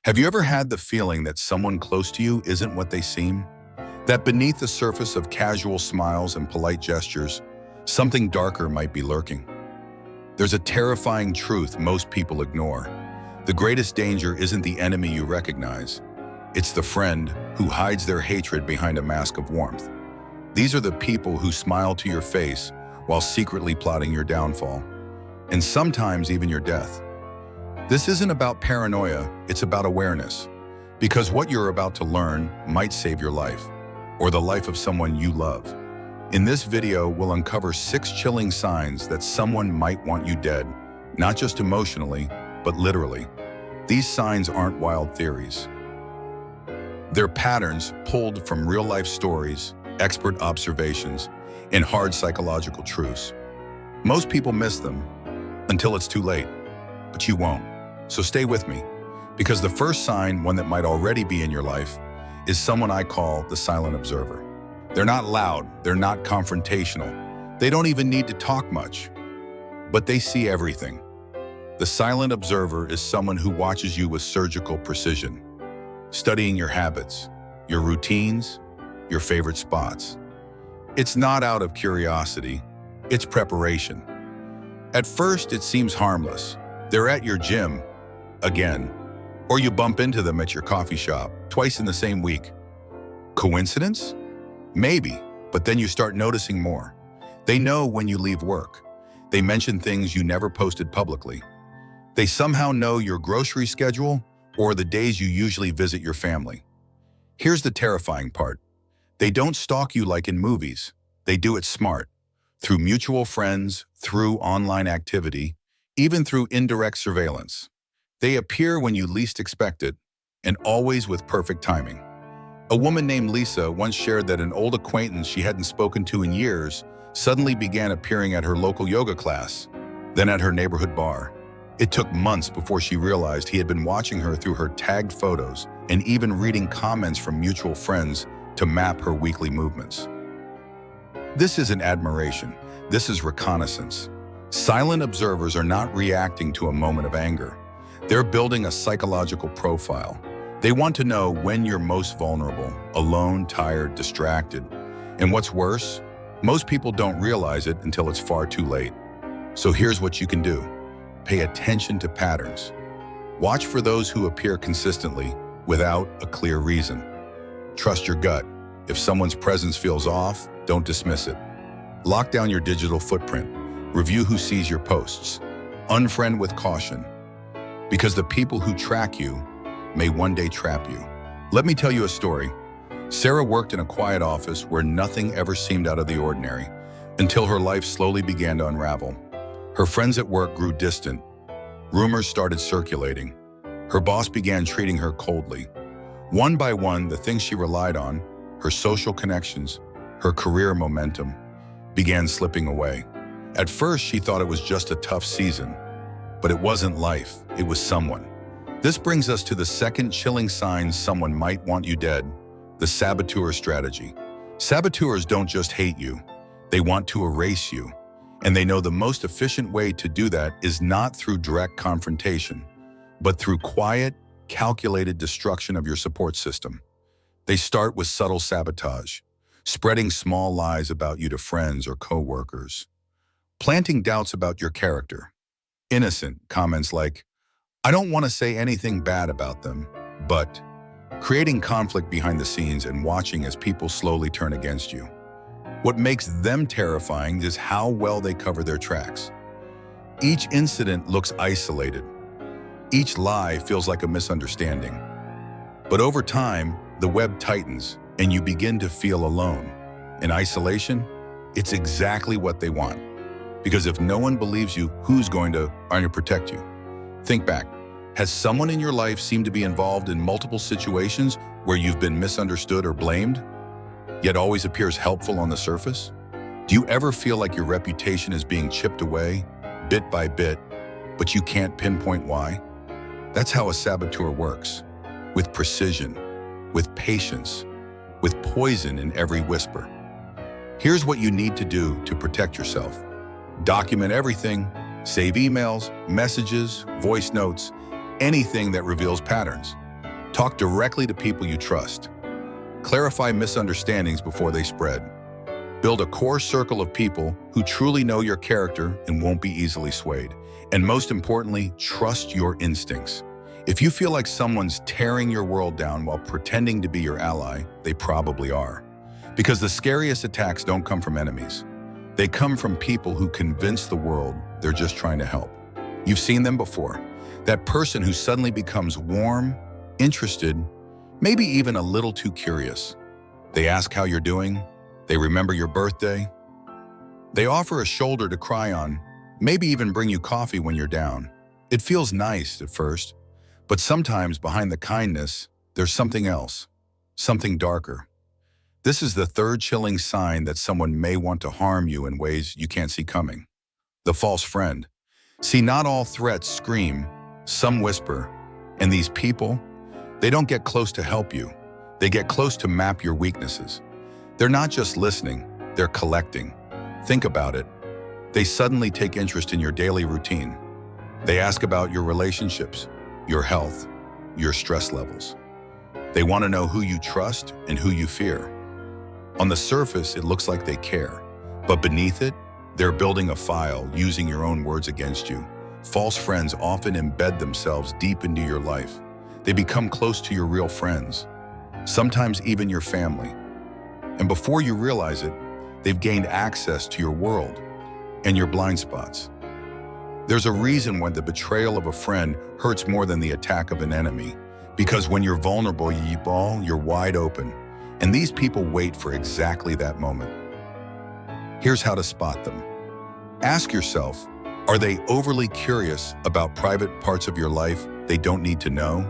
Have you ever had the feeling that someone close to you isn't what they seem? That beneath the surface of casual smiles and polite gestures, something darker might be lurking? There's a terrifying truth most people ignore. The greatest danger isn't the enemy you recognize. It's the friend who hides their hatred behind a mask of warmth. These are the people who smile to your face while secretly plotting your downfall, and sometimes even your death. This isn't about paranoia, it's about awareness. Because what you're about to learn might save your life, or the life of someone you love. In this video, we'll uncover 6 chilling signs that someone might want you dead, not just emotionally, but literally. These signs aren't wild theories. They're patterns pulled from real-life stories, expert observations, and hard psychological truths. Most people miss them until it's too late, but you won't. So stay with me, because the first sign, one that might already be in your life, is someone I call the silent observer. They're not loud, they're not confrontational, they don't even need to talk much, but they see everything. The silent observer is someone who watches you with surgical precision, studying your habits, your routines, your favorite spots. It's not out of curiosity, it's preparation. At first, it seems harmless. They're at your gym, again, or you bump into them at your coffee shop, twice in the same week. Coincidence? Maybe, but then you start noticing more. They know when you leave work. They mention things you never posted publicly. They somehow know your grocery schedule or the days you usually visit your family. Here's the terrifying part. They don't stalk you like in movies. They do it smart, through mutual friends, through online activity, even through indirect surveillance. They appear when you least expect it, and always with perfect timing. A woman named Lisa once shared that an old acquaintance she hadn't spoken to in years suddenly began appearing at her local yoga class, then at her neighborhood bar. It took months before she realized he had been watching her through her tagged photos and even reading comments from mutual friends to map her weekly movements. This isn't admiration, this is reconnaissance. Silent observers are not reacting to a moment of anger. They're building a psychological profile. They want to know when you're most vulnerable, alone, tired, distracted. And what's worse, most people don't realize it until it's far too late. So here's what you can do. Pay attention to patterns. Watch for those who appear consistently without a clear reason. Trust your gut. If someone's presence feels off, don't dismiss it. Lock down your digital footprint. Review who sees your posts. Unfriend with caution. Because the people who track you may one day trap you. Let me tell you a story. Sarah worked in a quiet office where nothing ever seemed out of the ordinary, until her life slowly began to unravel. Her friends at work grew distant. Rumors started circulating. Her boss began treating her coldly. One by one, the things she relied on, her social connections, her career momentum, began slipping away. At first, she thought it was just a tough season. But it wasn't life, it was someone. This brings us to the second chilling sign someone might want you dead, the saboteur strategy. Saboteurs don't just hate you, they want to erase you. And they know the most efficient way to do that is not through direct confrontation, but through quiet, calculated destruction of your support system. They start with subtle sabotage, spreading small lies about you to friends or coworkers, planting doubts about your character. Innocent comments like, "I don't want to say anything bad about them," but creating conflict behind the scenes and watching as people slowly turn against you. What makes them terrifying is how well they cover their tracks. Each incident looks isolated. Each lie feels like a misunderstanding. But over time, the web tightens and you begin to feel alone. In isolation, it's exactly what they want. Because if no one believes you, who's going to protect you? Think back. Has someone in your life seemed to be involved in multiple situations where you've been misunderstood or blamed, yet always appears helpful on the surface? Do you ever feel like your reputation is being chipped away, bit by bit, but you can't pinpoint why? That's how a saboteur works. With precision, with patience, with poison in every whisper. Here's what you need to do to protect yourself. Document everything, save emails, messages, voice notes, anything that reveals patterns. Talk directly to people you trust. Clarify misunderstandings before they spread. Build a core circle of people who truly know your character and won't be easily swayed. And most importantly, trust your instincts. If you feel like someone's tearing your world down while pretending to be your ally, they probably are. Because the scariest attacks don't come from enemies. They come from people who convince the world they're just trying to help. You've seen them before. That person who suddenly becomes warm, interested, maybe even a little too curious. They ask how you're doing. They remember your birthday. They offer a shoulder to cry on, maybe even bring you coffee when you're down. It feels nice at first, but sometimes behind the kindness, there's something else, something darker. This is the third chilling sign that someone may want to harm you in ways you can't see coming. The false friend. See, not all threats scream, some whisper, and these people, they don't get close to help you. They get close to map your weaknesses. They're not just listening, they're collecting. Think about it. They suddenly take interest in your daily routine. They ask about your relationships, your health, your stress levels. They want to know who you trust and who you fear. On the surface, it looks like they care, but beneath it, they're building a file using your own words against you. False friends often embed themselves deep into your life. They become close to your real friends, sometimes even your family. And before you realize it, they've gained access to your world and your blind spots. There's a reason when the betrayal of a friend hurts more than the attack of an enemy, because when you're vulnerable, you're wide open. And these people wait for exactly that moment. Here's how to spot them. Ask yourself, are they overly curious about private parts of your life they don't need to know?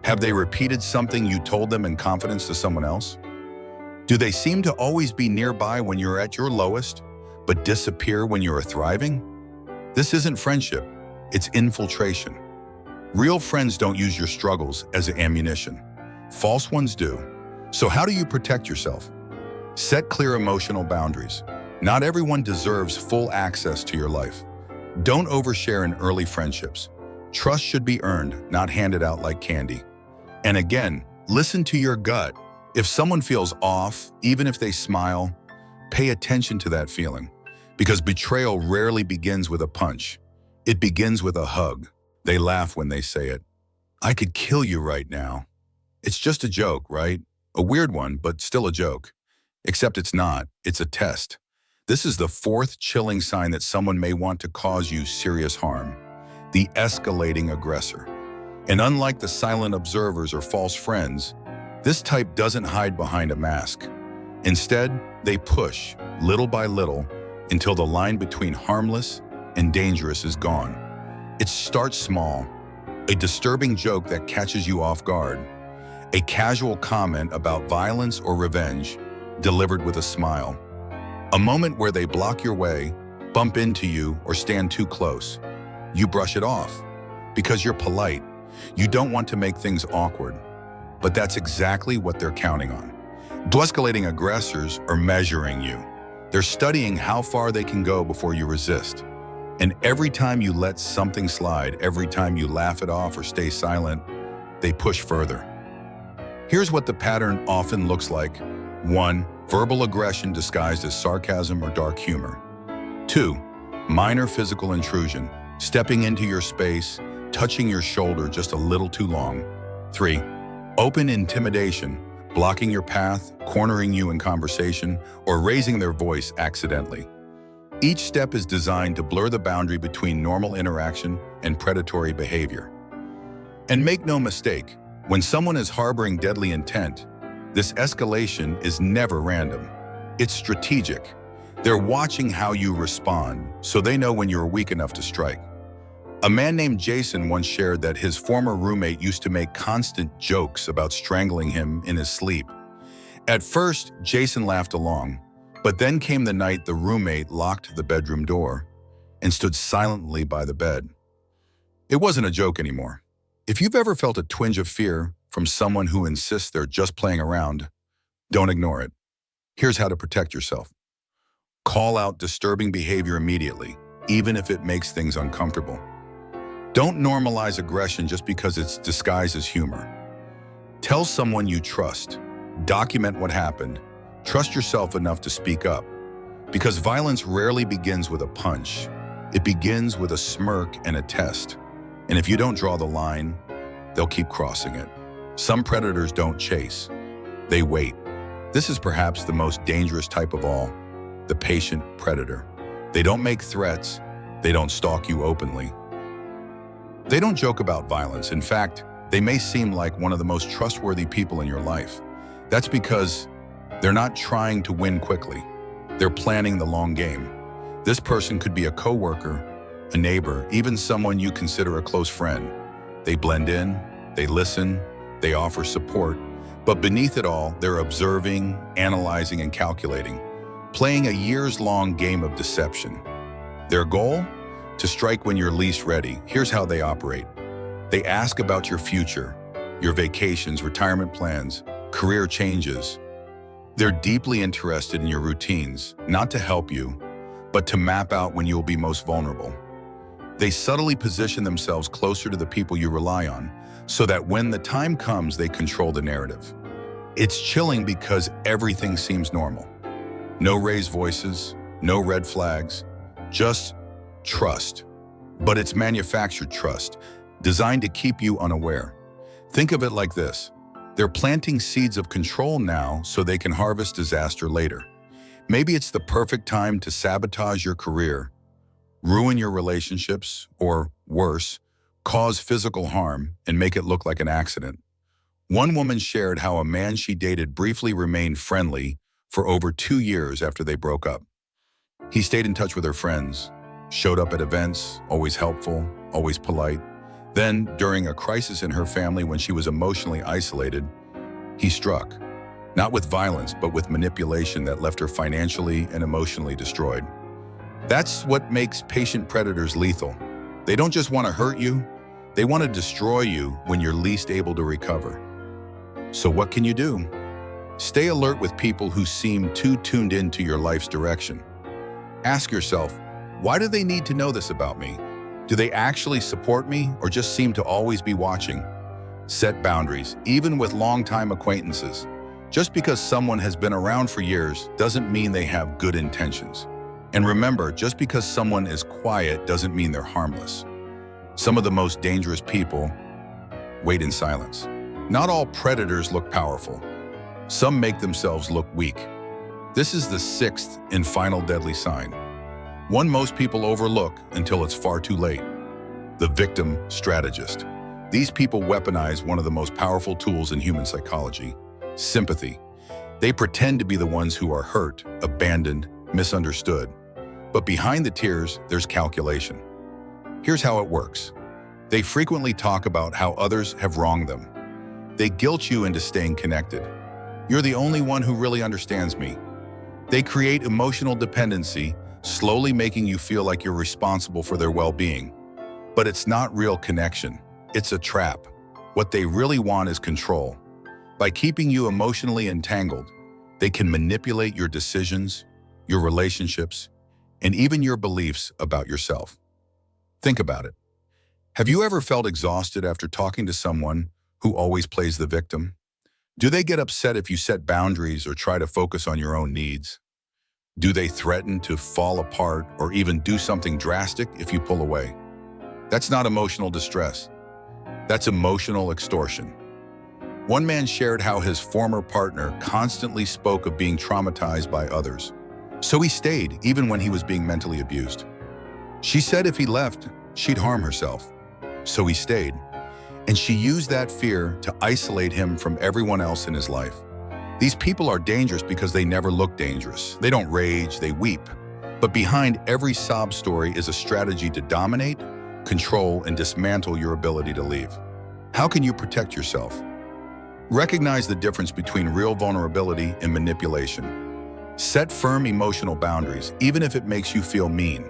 Have they repeated something you told them in confidence to someone else? Do they seem to always be nearby when you're at your lowest, but disappear when you're thriving? This isn't friendship, it's infiltration. Real friends don't use your struggles as ammunition. False ones do. So how do you protect yourself? Set clear emotional boundaries. Not everyone deserves full access to your life. Don't overshare in early friendships. Trust should be earned, not handed out like candy. And again, listen to your gut. If someone feels off, even if they smile, pay attention to that feeling. Because betrayal rarely begins with a punch. It begins with a hug. They laugh when they say it. I could kill you right now. It's just a joke, right? A weird one, but still a joke. Except it's not. It's a test. This is the fourth chilling sign that someone may want to cause you serious harm. The escalating aggressor. And unlike the silent observers or false friends, this type doesn't hide behind a mask. Instead, they push, little by little, until the line between harmless and dangerous is gone. It starts small, a disturbing joke that catches you off guard, a casual comment about violence or revenge delivered with a smile, a moment where they block your way, bump into you, or stand too close. You brush it off because you're polite. You don't want to make things awkward, but that's exactly what they're counting on. Escalating aggressors are measuring you. They're studying how far they can go before you resist. And every time you let something slide, every time you laugh it off or stay silent, they push further. Here's what the pattern often looks like. 1. Verbal aggression disguised as sarcasm or dark humor. 2. Minor physical intrusion, stepping into your space, touching your shoulder just a little too long. 3. Open intimidation, blocking your path, cornering you in conversation, or raising their voice accidentally. Each step is designed to blur the boundary between normal interaction and predatory behavior. And make no mistake, when someone is harboring deadly intent, this escalation is never random. It's strategic. They're watching how you respond, so they know when you're weak enough to strike. A man named Jason once shared that his former roommate used to make constant jokes about strangling him in his sleep. At first, Jason laughed along, but then came the night the roommate locked the bedroom door and stood silently by the bed. It wasn't a joke anymore. If you've ever felt a twinge of fear from someone who insists they're just playing around, don't ignore it. Here's how to protect yourself. Call out disturbing behavior immediately, even if it makes things uncomfortable. Don't normalize aggression just because it's disguised as humor. Tell someone you trust. Document what happened. Trust yourself enough to speak up. Because violence rarely begins with a punch. It begins with a smirk and a test. And if you don't draw the line, they'll keep crossing it. Some predators don't chase. They wait. This is perhaps the most dangerous type of all, the patient predator. They don't make threats. They don't stalk you openly. They don't joke about violence. In fact, they may seem like one of the most trustworthy people in your life. That's because they're not trying to win quickly. They're planning the long game. This person could be a coworker, a neighbor, even someone you consider a close friend. They blend in, they listen, they offer support, but beneath it all, they're observing, analyzing, and calculating, playing a years-long game of deception. Their goal? To strike when you're least ready. Here's how they operate. They ask about your future, your vacations, retirement plans, career changes. They're deeply interested in your routines, not to help you, but to map out when you'll be most vulnerable. They subtly position themselves closer to the people you rely on, so that when the time comes, they control the narrative. It's chilling because everything seems normal. No raised voices, no red flags, just trust. But it's manufactured trust, designed to keep you unaware. Think of it like this. They're planting seeds of control now so they can harvest disaster later. Maybe it's the perfect time to sabotage your career, ruin your relationships, or worse, cause physical harm and make it look like an accident. One woman shared how a man she dated briefly remained friendly for over 2 years after they broke up. He stayed in touch with her friends, showed up at events, always helpful, always polite. Then, during a crisis in her family when she was emotionally isolated, he struck. Not with violence, but with manipulation that left her financially and emotionally destroyed. That's what makes patient predators lethal. They don't just want to hurt you, they want to destroy you when you're least able to recover. So what can you do? Stay alert with people who seem too tuned into your life's direction. Ask yourself, why do they need to know this about me? Do they actually support me or just seem to always be watching? Set boundaries, even with longtime acquaintances. Just because someone has been around for years doesn't mean they have good intentions. And remember, just because someone is quiet doesn't mean they're harmless. Some of the most dangerous people wait in silence. Not all predators look powerful. Some make themselves look weak. This is the sixth and final deadly sign. One most people overlook until it's far too late. The victim strategist. These people weaponize one of the most powerful tools in human psychology, sympathy. They pretend to be the ones who are hurt, abandoned, misunderstood. But behind the tears, there's calculation. Here's how it works. They frequently talk about how others have wronged them. They guilt you into staying connected. You're the only one who really understands me. They create emotional dependency, slowly making you feel like you're responsible for their well-being. But it's not real connection. It's a trap. What they really want is control. By keeping you emotionally entangled, they can manipulate your decisions, your relationships, and even your beliefs about yourself. Think about it. Have you ever felt exhausted after talking to someone who always plays the victim? Do they get upset if you set boundaries or try to focus on your own needs? Do they threaten to fall apart or even do something drastic if you pull away? That's not emotional distress. That's emotional extortion. One man shared how his former partner constantly spoke of being traumatized by others. So he stayed, even when he was being mentally abused. She said if he left, she'd harm herself. So he stayed. And she used that fear to isolate him from everyone else in his life. These people are dangerous because they never look dangerous. They don't rage, they weep. But behind every sob story is a strategy to dominate, control, and dismantle your ability to leave. How can you protect yourself? Recognize the difference between real vulnerability and manipulation. Set firm emotional boundaries, even if it makes you feel mean.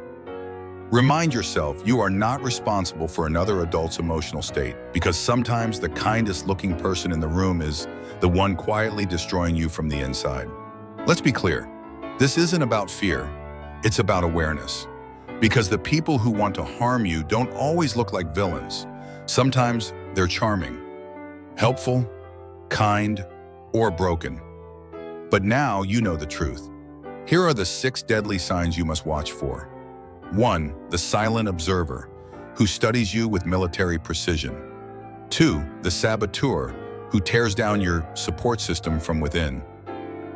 Remind yourself you are not responsible for another adult's emotional state, because sometimes the kindest looking person in the room is the one quietly destroying you from the inside. Let's be clear, this isn't about fear, it's about awareness. Because the people who want to harm you don't always look like villains. Sometimes they're charming, helpful, kind, or broken. But now you know the truth. Here are the 6 deadly signs you must watch for. 1. The silent observer, who studies you with military precision. 2. The saboteur, who tears down your support system from within.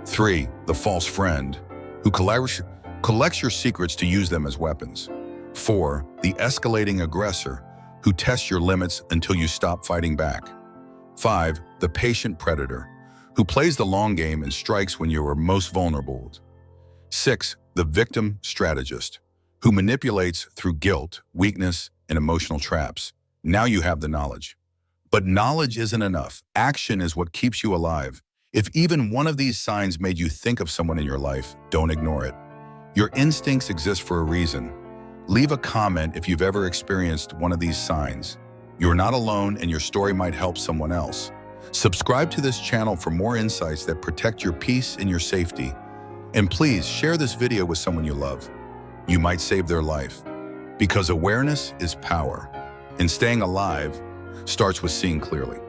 3. The false friend, who collects your secrets to use them as weapons. 4. The escalating aggressor, who tests your limits until you stop fighting back. 5. The patient predator, who plays the long game and strikes when you are most vulnerable. 6. The victim strategist, who manipulates through guilt, weakness, and emotional traps. Now you have the knowledge. But knowledge isn't enough. Action is what keeps you alive. If even one of these signs made you think of someone in your life, don't ignore it. Your instincts exist for a reason. Leave a comment if you've ever experienced one of these signs. You're not alone, and your story might help someone else. Subscribe to this channel for more insights that protect your peace and your safety. And please share this video with someone you love. You might save their life. Because awareness is power, and staying alive starts with seeing clearly.